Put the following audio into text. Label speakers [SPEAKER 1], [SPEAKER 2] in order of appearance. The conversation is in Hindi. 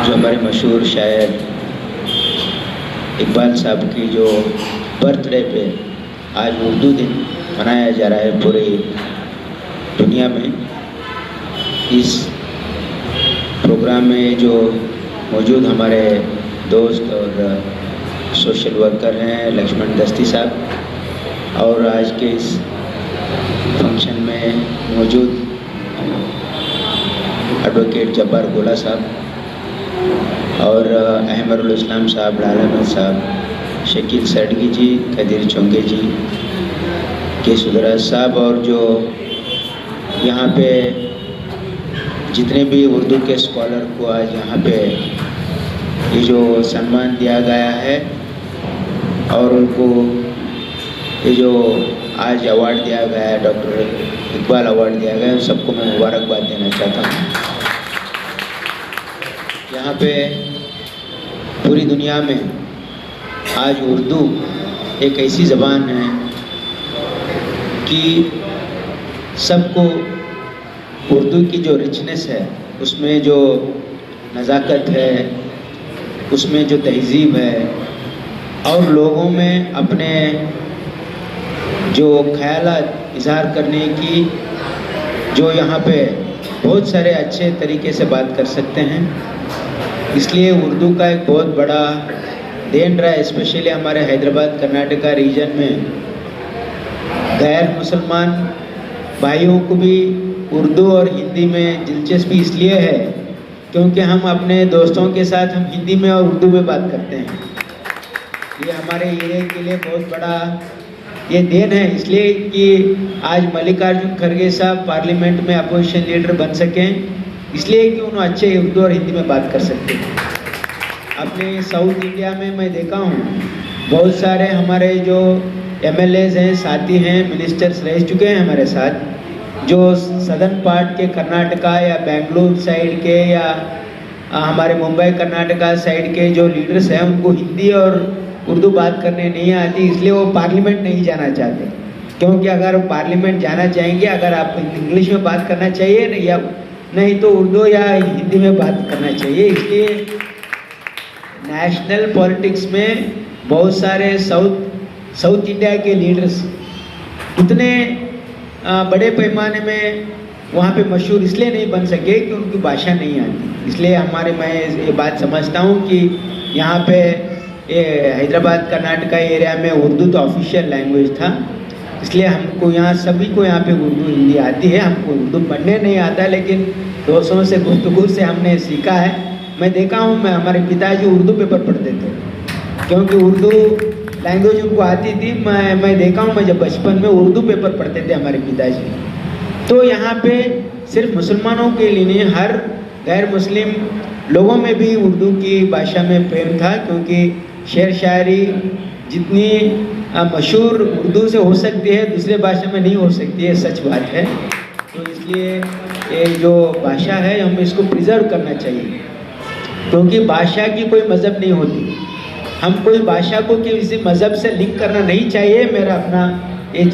[SPEAKER 1] जो हमारे मशहूर शायर इकबाल साहब की जो बर्थडे पे आज उर्दू दिन मनाया जा रहा है पूरी दुनिया में। इस प्रोग्राम में जो मौजूद हमारे दोस्त और सोशल वर्कर हैं लक्ष्मण दस्ती साहब, और आज के इस फंक्शन में मौजूद एडवोकेट जब्बार गोला साहब और अहमरुल इस्लाम साहब, लाल अहमद साहब, शकील सडगी जी, कदीर चोंगे जी, के सुदराज साहब, और जो यहाँ पे जितने भी उर्दू के स्कॉलर को आज यहाँ पे ये जो सम्मान दिया गया है और उनको ये जो आज अवार्ड दिया गया है, डॉक्टर इकबाल अवार्ड दिया गया है, सबको मैं मुबारकबाद देना चाहता हूँ। यहाँ पे पूरी दुनिया में आज उर्दू एक ऐसी ज़बान है कि सबको उर्दू की जो रिचनेस है, उसमें जो नज़ाकत है, उसमें जो तहज़ीब है, और लोगों में अपने जो ख़यालात इज़हार करने की जो यहाँ पे बहुत सारे अच्छे तरीके से बात कर सकते हैं। इसलिए उर्दू का एक बहुत बड़ा देन रहा है, स्पेशली हमारे हैदराबाद कर्नाटका रीजन में गैर मुसलमान भाइयों को भी उर्दू और हिंदी में दिलचस्पी इसलिए है क्योंकि हम अपने दोस्तों के साथ हम हिंदी में और उर्दू में बात करते हैं। ये हमारे एरिया के लिए बहुत बड़ा ये देन है, इसलिए कि आज मल्लिकार्जुन खड़गे साहब पार्लियामेंट में अपोजिशन लीडर बन सकें, इसलिए कि उन्होंने अच्छे उर्दू और हिंदी में बात कर सकते हैं। अपने साउथ इंडिया में मैं देखा हूँ बहुत सारे हमारे जो MLAs हैं, साथी हैं, मिनिस्टर्स रह चुके हैं हमारे साथ, जो सदर्न पार्ट के कर्नाटका या बेंगलुरु साइड के या हमारे मुंबई कर्नाटका साइड के जो लीडर्स हैं, उनको हिंदी और उर्दू बात करने नहीं आती, इसलिए वो पार्लियामेंट नहीं जाना चाहते। क्योंकि अगर पार्लियामेंट जाना चाहेंगे, अगर आप इंग्लिश में बात करना चाहिए या नहीं तो उर्दू या हिंदी में बात करना चाहिए। इसलिए नेशनल पॉलिटिक्स में बहुत सारे साउथ इंडिया के लीडर्स इतने बड़े पैमाने में वहाँ पे मशहूर इसलिए नहीं बन सके कि उनकी भाषा नहीं आती। इसलिए मैं ये बात समझता हूँ कि यहाँ पे ये हैदराबाद कर्नाटका एरिया में उर्दू तो ऑफिशियल लैंग्वेज था, इसलिए हमको यहाँ सभी को यहाँ पे उर्दू हिंदी आती है। हमको उर्दू पढ़ने नहीं आता, लेकिन दोस्तों से गुफ्तगू से हमने सीखा है। मैं देखा हूँ, मैं हमारे पिताजी उर्दू पेपर पढ़ते थे क्योंकि उर्दू लैंग्वेज उनको आती थी। मैं देखा हूँ, मैं जब बचपन में उर्दू पेपर पढ़ते थे हमारे पिताजी। तो यहाँ पे सिर्फ मुसलमानों के लिए नहीं, हर गैर मुस्लिम लोगों में भी उर्दू की भाषा में प्रेम था, क्योंकि शेर शायरी जितनी मशहूर उर्दू से हो सकती है दूसरे भाषा में नहीं हो सकती है, सच बात है। तो इसलिए ये जो भाषा है हम इसको प्रिजर्व करना चाहिए, क्योंकि भाषा की कोई मज़हब नहीं होती। हम कोई भाषा को किसी मज़हब से लिंक करना नहीं चाहिए। मेरा अपना ये